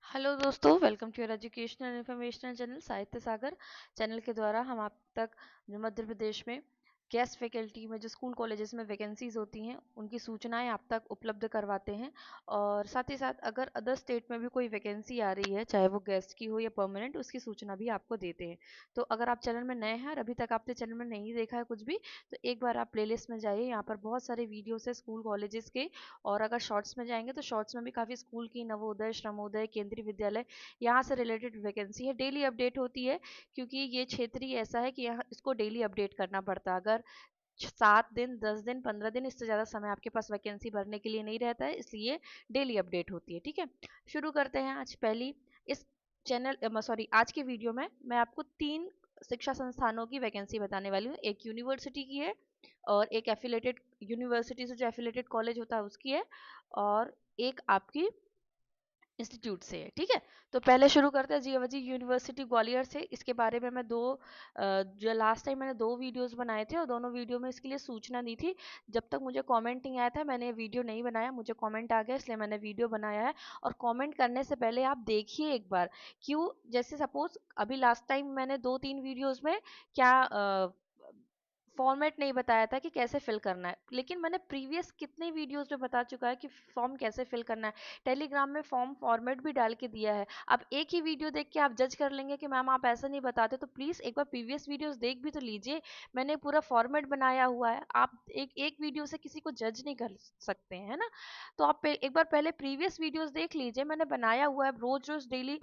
Hello दोस्तों, welcome to your educational informational channel साहित्य सागर। चैनल के द्वारा हम आप तक जो मध्य प्रदेश में गेस्ट फैकल्टी में जो स्कूल कॉलेजेस में वैकेंसीज होती हैं उनकी सूचनाएं आप तक उपलब्ध करवाते हैं। और साथ ही साथ अगर अदर स्टेट में भी कोई वैकेंसी आ रही है, चाहे वो गेस्ट की हो या परमानेंट, उसकी सूचना भी आपको देते हैं। तो अगर आप चैनल में नए हैं और अभी तक आपने चैनल में नहीं देखा है कुछ भी, तो एक बार आप प्लेलिस्ट में जाइए। यहाँ पर बहुत सारे वीडियोस है स्कूल कॉलेजेस के। और अगर शॉर्ट्स में जाएंगे तो शॉर्ट्स में भी काफ़ी स्कूल की, नवोदय, श्रमोदय, केंद्रीय विद्यालय, यहाँ से रिलेटेड वैकेंसी है, डेली अपडेट होती है। क्योंकि ये क्षेत्र ही ऐसा है कि यहाँ इसको डेली अपडेट करना पड़ता है। अगर 7 दिन, 10 दिन, 15 दिन, इससे ज़्यादा समय आपके पास वैकेंसी भरने के लिए नहीं रहता है, इसलिए डेली अपडेट होती है। ठीक है, शुरू करते हैं। आज पहली इस आज के वीडियो में मैं आपको 3 शिक्षा संस्थानों की वैकेंसी बताने वाली हूँ। एक यूनिवर्सिटी की है, और एक एफिलेटेड यूनिवर्सिटी से जो एफिलेटेड कॉलेज होता है उसकी है, और एक आपकी इंस्टीट्यूट से है। ठीक है, तो पहले शुरू करते हैं जीवाजी यूनिवर्सिटी ग्वालियर से। इसके बारे में मैं जो लास्ट टाइम मैंने 2 वीडियोस बनाए थे, और दोनों वीडियो में इसके लिए सूचना दी थी। जब तक मुझे कमेंट नहीं आया था मैंने वीडियो नहीं बनाया, मुझे कमेंट आ गया इसलिए मैंने वीडियो बनाया है। और कमेंट करने से पहले आप देखिए एक बार, क्यों, जैसे सपोज अभी लास्ट टाइम मैंने 2-3 वीडियोस में क्या फॉर्मेट नहीं बताया था कि कैसे फिल करना है, लेकिन मैंने प्रीवियस कितने वीडियोस में बता चुका है कि फॉर्म कैसे फिल करना है। टेलीग्राम में फॉर्म फॉर्मेट भी डाल के दिया है। अब एक ही वीडियो देख के आप जज कर लेंगे कि मैम आप ऐसा नहीं बताते, तो प्लीज़ एक बार प्रीवियस वीडियोस देख भी तो लीजिए। मैंने पूरा फॉर्मेट बनाया हुआ है, आप एक एक वीडियो से किसी को जज नहीं कर सकते हैं, है ना। तो आप एक बार पहले प्रीवियस वीडियोस देख लीजिए, मैंने बनाया हुआ है। रोज रोज डेली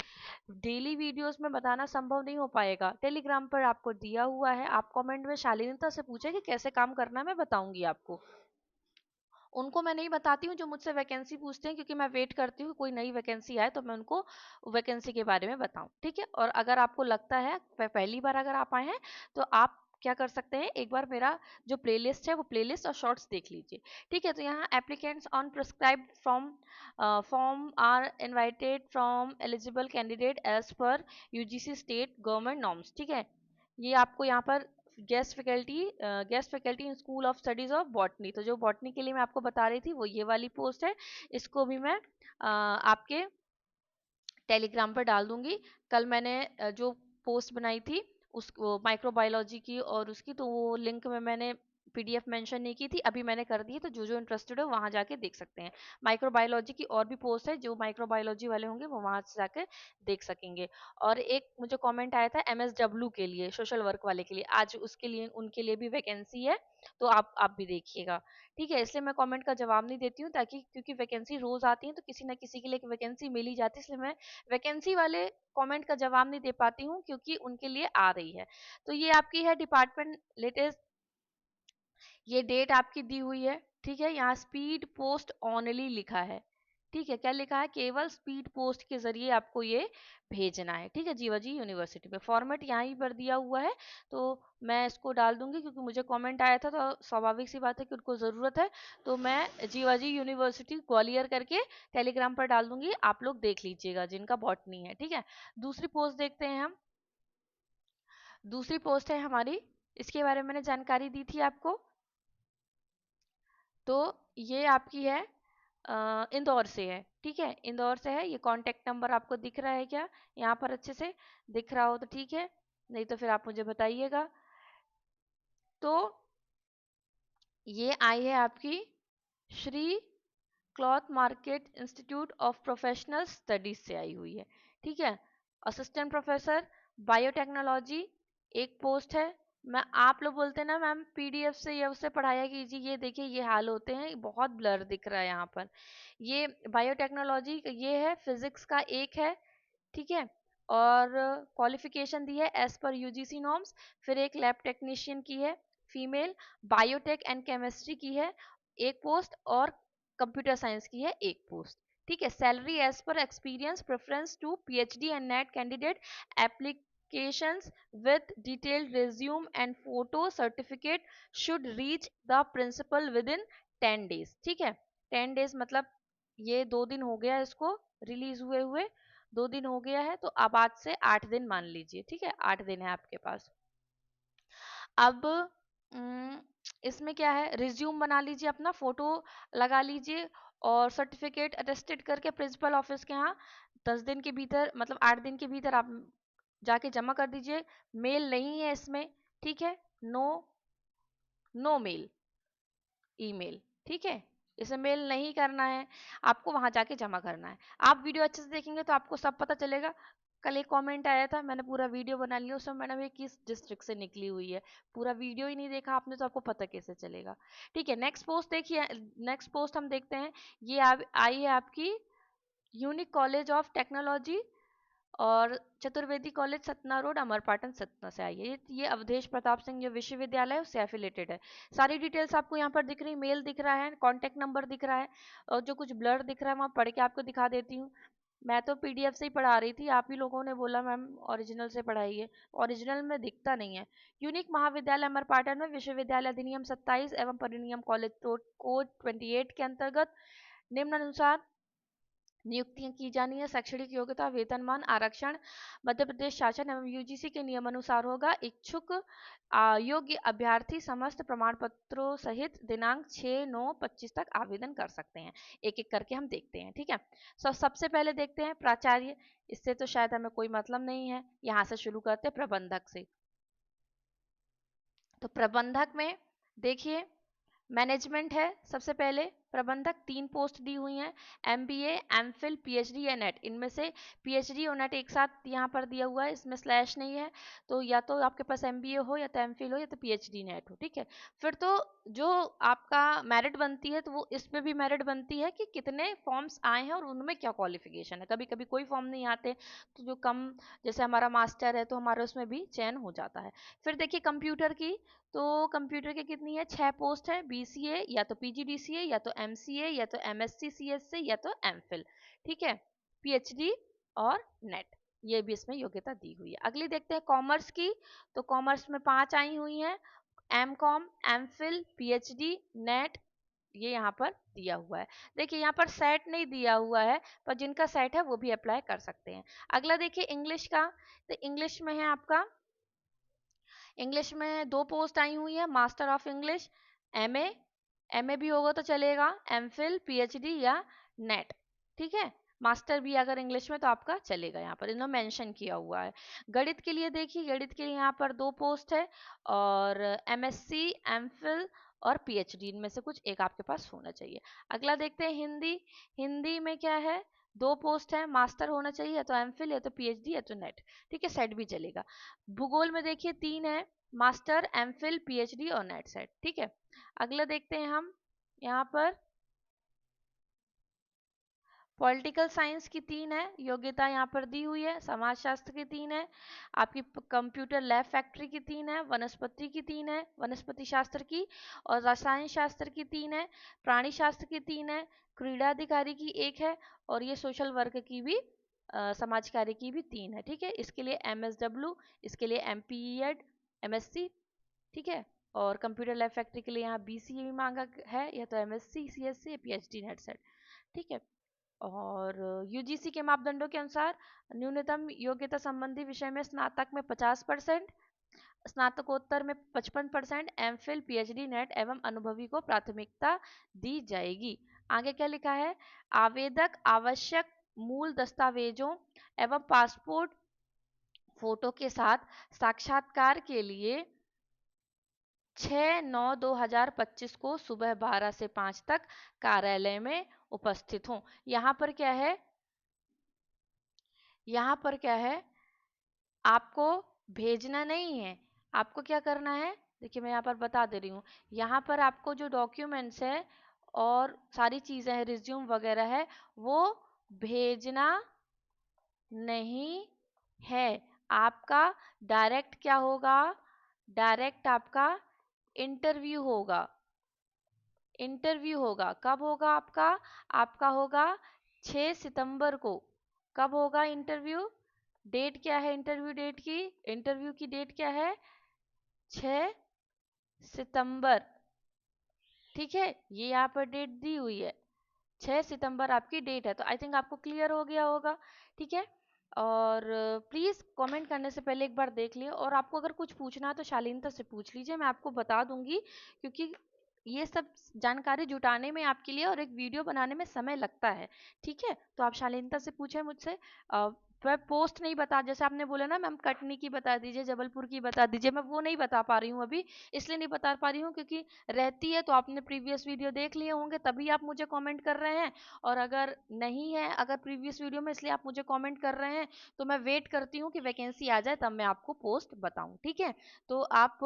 डेली वीडियोस में बताना संभव नहीं हो पाएगा। टेलीग्राम पर आपको दिया हुआ है, आप कमेंट में शालीनता से पूछे कि कैसे काम करना है, मैं बताऊंगी आपको। उनको मैं नहीं बताती हूँ जो मुझसे वैकेंसी पूछते हैं, क्योंकि मैं वेट करती हूँ कोई नई वैकेंसी आए तो मैं उनको वैकेंसी के बारे में बताऊं। ठीक है, और अगर आपको लगता है पहली बार अगर आप आए हैं, तो आप क्या कर सकते हैं, एक बार मेरा जो प्लेलिस्ट है वो प्लेलिस्ट और शॉर्ट्स देख लीजिए। ठीक है, तो यहाँ applicants on prescribed from form are invited from eligible candidate as per UGC state government norms. ठीक है, ये आपको यहाँ पर guest faculty in school of studies of botany, तो जो बॉटनी के लिए मैं आपको बता रही थी वो ये वाली पोस्ट है। इसको भी मैं आपके टेलीग्राम पर डाल दूंगी। कल मैंने जो पोस्ट बनाई थी उस माइक्रोबायोलॉजी की और उसकी, तो वो लिंक में मैंने पीडीएफ मेंशन नहीं की थी, अभी मैंने कर दी है। तो जो जो इंटरेस्टेड हो वहां जाके देख सकते हैं। माइक्रोबायोलॉजी की और भी पोस्ट है, जो माइक्रोबायोलॉजी वाले होंगे वो वहां से जाकर देख सकेंगे। और एक मुझे कमेंट आया था एमएसडब्ल्यू के लिए, सोशल वर्क वाले के लिए, आज उसके लिए उनके लिए भी वैकेंसी है, तो आप भी देखिएगा। ठीक है, इसलिए मैं कमेंट का जवाब नहीं देती हूँ, ताकि क्योंकि वैकेंसी रोज आती है तो किसी ना किसी के लिए वैकेंसी मिल ही जाती है, इसलिए मैं वैकेंसी वाले कमेंट का जवाब नहीं दे पाती हूँ, क्योंकि उनके लिए आ रही है। तो ये आपकी है डिपार्टमेंट लेटेस्ट, ये डेट आपकी दी हुई है। ठीक है, यहाँ स्पीड पोस्ट ऑनली लिखा है। ठीक है, क्या लिखा है, केवल स्पीड पोस्ट के जरिए आपको ये भेजना है। ठीक है, जीवाजी यूनिवर्सिटी में फॉर्मेट यहाँ पर दिया हुआ है, तो मैं इसको डाल दूंगी क्योंकि मुझे कमेंट आया था, तो स्वाभाविक सी बात है कि उनको ज़रूरत है। तो मैं जीवाजी यूनिवर्सिटी ग्वालियर करके टेलीग्राम पर डाल दूंगी, आप लोग देख लीजिएगा जिनका बॉटनी है। ठीक है, दूसरी पोस्ट देखते हैं हम। दूसरी पोस्ट है हमारी, इसके बारे में मैंने जानकारी दी थी आपको। तो ये आपकी है इंदौर से है। ठीक है, इंदौर से है। ये कांटेक्ट नंबर आपको दिख रहा है क्या, यहाँ पर अच्छे से दिख रहा हो तो ठीक है, नहीं तो फिर आप मुझे बताइएगा। तो ये आई है आपकी Shri cloth market institute of professional studies से आई हुई है। ठीक है, असिस्टेंट प्रोफेसर बायोटेक्नोलॉजी एक पोस्ट है। मैं आप लोग बोलते हैं ना मैम पीडीएफ से या उससे पढ़ाया कीजिए, ये देखिए ये हाल होते हैं, बहुत ब्लर दिख रहा है यहाँ पर। ये बायोटेक्नोलॉजी ये है, फिजिक्स का एक है। ठीक है, और क्वालिफिकेशन दी है एज पर यूजीसी नॉर्म्स। फिर एक लैब टेक्नीशियन की है फीमेल, बायोटेक एंड केमिस्ट्री की है एक पोस्ट, और कंप्यूटर साइंस की है एक पोस्ट। ठीक है, salary as per experience, preference to PhD and NET candidate, applications with detailed resume and photo certificate should reach the principal within 10 days। ठीक है, 10 days मतलब ये 2 दिन हो गया इसको रिलीज हुए हुए, 2 दिन हो गया है, तो अब आज से 8 दिन मान लीजिए। ठीक है, 8 दिन है आपके पास। अब इसमें क्या है, रिज्यूम बना लीजिए, अपना फोटो लगा लीजिए, और सर्टिफिकेट अटेस्टेड करके प्रिंसिपल ऑफिस के यहाँ 10 दिन के भीतर मतलब 8 दिन के भीतर आप जाके जमा कर दीजिए। मेल नहीं है इसमें, ठीक है, नो मेल, ईमेल, ठीक है, इसे मेल नहीं करना है, आपको वहां जाके जमा करना है। आप वीडियो अच्छे से देखेंगे तो आपको सब पता चलेगा। कल एक कमेंट आया था, मैंने पूरा वीडियो बना लिया, उसमें मैडम ये किस डिस्ट्रिक्ट से निकली हुई है, पूरा वीडियो ही नहीं देखा आपने तो आपको पता कैसे चलेगा। ठीक है, नेक्स्ट पोस्ट देखिए, नेक्स्ट पोस्ट हम देखते हैं। ये आई है आपकी यूनिक कॉलेज ऑफ टेक्नोलॉजी और चतुर्वेदी कॉलेज सतना रोड अमरपाटन सतना से आई है। ये अवधेश प्रताप सिंह जो विश्वविद्यालय है उससे एफिलेटेड है। सारी डिटेल्स आपको यहाँ पर दिख रही, मेल दिख रहा है, कॉन्टैक्ट नंबर दिख रहा है, और जो कुछ ब्लर दिख रहा है वहाँ पढ़ के आपको दिखा देती हूँ। मैं तो पीडीएफ से ही पढ़ा रही थी, आप ही लोगों ने बोला मैम ओरिजिनल से पढ़ाइए, ओरिजिनल में दिखता नहीं है। यूनिक महाविद्यालय अमरपाटन में विश्वविद्यालय अधिनियम 27 एवं परिनियम कॉलेज कोड 28 के अंतर्गत निम्नानुसार नियुक्तियां की जानी है। शैक्षणिक योग्यता, वेतनमान, आरक्षण मध्य प्रदेश शासन एवं यूजीसी के नियमानुसार होगा। इच्छुक योग्य अभ्यर्थी समस्त प्रमाण पत्रों सहित दिनांक 6/9/25 तक आवेदन कर सकते हैं। एक एक करके हम देखते हैं, ठीक है। सबसे पहले देखते हैं प्राचार्य, इससे तो शायद हमें कोई मतलब नहीं है, यहाँ से शुरू करते हैं प्रबंधक से। तो प्रबंधक में देखिए मैनेजमेंट है, सबसे पहले प्रबंधक 3 पोस्ट दी हुई हैं, एमबीए, एमफिल, पीएचडी या नेट। इनमें से पीएचडी और नेट एक साथ यहाँ पर दिया हुआ है, इसमें स्लैश नहीं है, तो या तो आपके पास एमबीए हो या तो एमफिल हो या तो पीएचडी नेट हो, ठीक है। फिर तो जो आपका मेरिट बनती है तो वो इस पे भी मेरिट बनती है कि कितने फॉर्म्स आए हैं और उनमें क्या क्वालिफिकेशन है। कभी कभी कोई फॉर्म नहीं आते तो जो कम, जैसे हमारा मास्टर है तो हमारे उसमें भी चयन हो जाता है। फिर देखिए कंप्यूटर की, तो कंप्यूटर की कितनी है, 6 पोस्ट है, बीसीए या तो पीजीडीसीए या तो एमसीए या तो एमएससी सीएससी या तो एमफिल, ठीक है, पीएचडी और नेट, ये भी इसमें योग्यता दी हुई है। अगली देखते हैं कॉमर्स की, तो कॉमर्स में 5 आई हुई हैं, एमकॉम, एमफिल, पीएचडी, नेट, ये यहाँ पर दिया हुआ है। देखिए यहाँ पर सेट नहीं दिया हुआ है, पर जिनका सेट है वो भी अप्लाई कर सकते हैं। अगला देखिए इंग्लिश का, तो इंग्लिश में है आपका, इंग्लिश में 2 पोस्ट आई हुई है, master of English, MA, MA भी होगा तो चलेगा, एमफिल, पीएचडी या नेट, ठीक है। मास्टर भी अगर इंग्लिश में तो आपका चलेगा, यहाँ पर इन्होंने मेंशन किया हुआ है। गणित के लिए देखिए, गणित के लिए यहाँ पर 2 पोस्ट है और एमएससी, एमफिल और पीएचडी, इनमें से कुछ एक आपके पास होना चाहिए। अगला देखते हैं हिंदी, हिंदी में क्या है, 2 पोस्ट है, मास्टर होना चाहिए या तो एमफिल या तो पीएचडी या तो नेट, ठीक है, सेट भी चलेगा। भूगोल में देखिए 3 है, मास्टर, एमफिल, पीएचडी और नेट सेट, ठीक है। अगला देखते हैं हम, यहाँ पर पॉलिटिकल साइंस की 3 है, योग्यता यहाँ पर दी हुई है। समाज शास्त्र की 3 है, आपकी कंप्यूटर लैब फैक्ट्री की 3 है, वनस्पति की 3 है, वनस्पति शास्त्र की, और रसायन शास्त्र की 3 है, प्राणी शास्त्र की 3 है, क्रीड़ा अधिकारी की 1 है, और ये सोशल वर्क की भी समाज कार्य की भी 3 है, ठीक है। इसके लिए एमएसडब्ल्यू, इसके लिए एमपीईएड, एमएससी, ठीक है, और कंप्यूटर लैब फैक्ट्री के लिए यहाँ बीसीए भी मांगा है, या तो एमएससी सीएससी या पीएचडी नेट सेट, ठीक है। और यूजीसी के मापदंडों के अनुसार न्यूनतम योग्यता संबंधी विषय में स्नातक में 50%, स्नातकोत्तर में 55%, एमफिल, पीएचडी, नेट एवं अनुभवी को प्राथमिकता दी जाएगी। आगे क्या लिखा है, आवेदक आवश्यक मूल दस्तावेजों एवं पासपोर्ट फोटो के साथ साक्षात्कार के लिए 6/9/2025 को सुबह 12 से 5 तक कार्यालय में उपस्थित हों। यहाँ पर क्या है, यहाँ पर क्या है, आपको भेजना नहीं है, आपको क्या करना है, देखिए मैं यहाँ पर बता दे रही हूँ, यहाँ पर आपको जो डॉक्यूमेंट्स है और सारी चीज़ें हैं, रिज्यूम वगैरह है, वो भेजना नहीं है। आपका डायरेक्ट क्या होगा, डायरेक्ट आपका इंटरव्यू होगा, इंटरव्यू होगा। कब होगा आपका, आपका होगा 6 सितंबर को। कब होगा इंटरव्यू, डेट क्या है इंटरव्यू डेट की, इंटरव्यू की डेट क्या है, 6 सितंबर, ठीक है, ये यहाँ पर डेट दी हुई है, 6 सितंबर आपकी डेट है। तो आई थिंक आपको क्लियर हो गया होगा, ठीक है। और प्लीज़ कमेंट करने से पहले एक बार देख लियो, और आपको अगर कुछ पूछना है तो शालीनता से पूछ लीजिए, मैं आपको बता दूंगी, क्योंकि ये सब जानकारी जुटाने में आपके लिए और एक वीडियो बनाने में समय लगता है। ठीक है, तो आप शालीनता से पूछे मुझसे। मैं पोस्ट नहीं बता, जैसे आपने बोला ना मैम कटनी की बता दीजिए, जबलपुर की बता दीजिए, मैं वो नहीं बता पा रही हूँ अभी। इसलिए नहीं बता पा रही हूँ क्योंकि रहती है तो आपने प्रीवियस वीडियो देख लिए होंगे तभी आप मुझे कमेंट कर रहे हैं। और अगर नहीं है, अगर प्रीवियस वीडियो में इसलिए आप मुझे कमेंट कर रहे हैं, तो मैं वेट करती हूँ कि वैकेंसी आ जाए तब मैं आपको पोस्ट बताऊँ। ठीक है, तो आप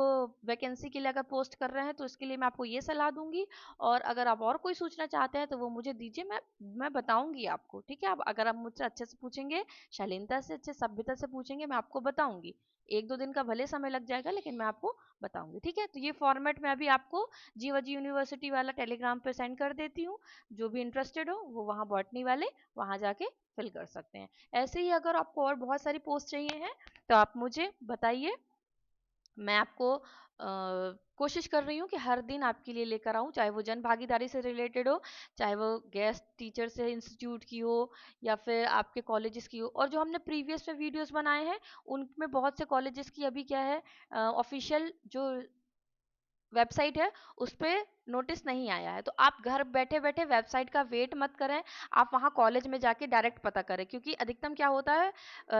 वैकेंसी के लिए अगर पोस्ट कर रहे हैं तो इसके लिए मैं आपको ये सलाह दूंगी। और अगर आप और कोई सूचना चाहते हैं तो वो मुझे दीजिए, मैं बताऊंगी आपको। ठीक है, अब अगर आप मुझसे अच्छे से पूछेंगे, शालीनता से, अच्छे सभ्यता से पूछेंगे, मैं आपको बताऊंगी। एक दो दिन का भले समय लग जाएगा लेकिन मैं आपको बताऊंगी। ठीक है, तो ये फॉर्मेट मैं अभी आपको जीवाजी यूनिवर्सिटी वाला टेलीग्राम पे सेंड कर देती हूँ। जो भी इंटरेस्टेड हो वो वहाँ बॉटनी वाले वहाँ जाके फिल कर सकते हैं। ऐसे ही अगर आपको और बहुत सारी पोस्ट चाहिए हैं तो आप मुझे बताइए। मैं आपको कोशिश कर रही हूँ कि हर दिन आपके लिए लेकर आऊँ, चाहे वो जन भागीदारी से रिलेटेड हो, चाहे वो गेस्ट टीचर से इंस्टीट्यूट की हो, या फिर आपके कॉलेजेस की हो। और जो हमने प्रीवियस में वीडियोस बनाए हैं उनमें बहुत से कॉलेजेस की अभी क्या है, ऑफिशियल जो वेबसाइट है उस पे नोटिस नहीं आया है, तो आप घर बैठे बैठे वेबसाइट का वेट मत करें, आप वहाँ कॉलेज में जाके डायरेक्ट पता करें। क्योंकि अधिकतम क्या होता है,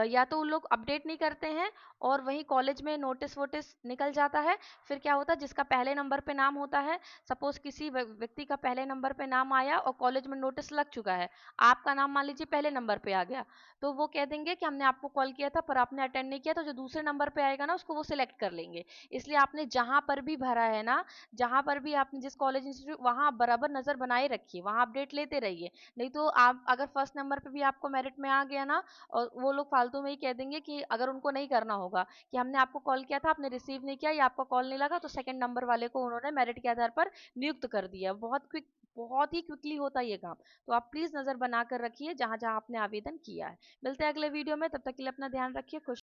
या तो उन लोग अपडेट नहीं करते हैं और वहीं कॉलेज में नोटिस वोटिस निकल जाता है। फिर क्या होता है, जिसका पहले नंबर पे नाम होता है, सपोज किसी व्यक्ति का पहले नंबर पे नाम आया और कॉलेज में नोटिस लग चुका है, आपका नाम मान लीजिए पहले नंबर पे आ गया, तो वो कह देंगे कि हमने आपको कॉल किया था पर आपने अटेंड नहीं किया, तो जो दूसरे नंबर पे आएगा ना उसको वो सिलेक्ट कर लेंगे। इसलिए आपने जहां पर भी भरा है ना, जहां पर भी आपने जिस कॉलेज इंस्टीट्यूट, वहां आप बराबर नजर बनाए रखिए, वहां अपडेट लेते रहिए। नहीं तो आप अगर फर्स्ट नंबर पे भी आपको मेरिट में आ गया ना, और वो लोग फालतू में ही कह देंगे कि अगर उनको नहीं करना होगा कि हमने आपको कॉल किया था आपने रिसीव नहीं किया या आपका कॉल नहीं लगा, तो सेकंड नंबर वाले को उन्होंने मेरिट के आधार पर नियुक्त कर दिया। बहुत ही क्विकली होता है ये काम। तो आप प्लीज नजर बना कर रखिए जहां जहां आपने आवेदन किया है। मिलते हैं अगले वीडियो में, तब तक के लिए अपना ध्यान रखिए। खुश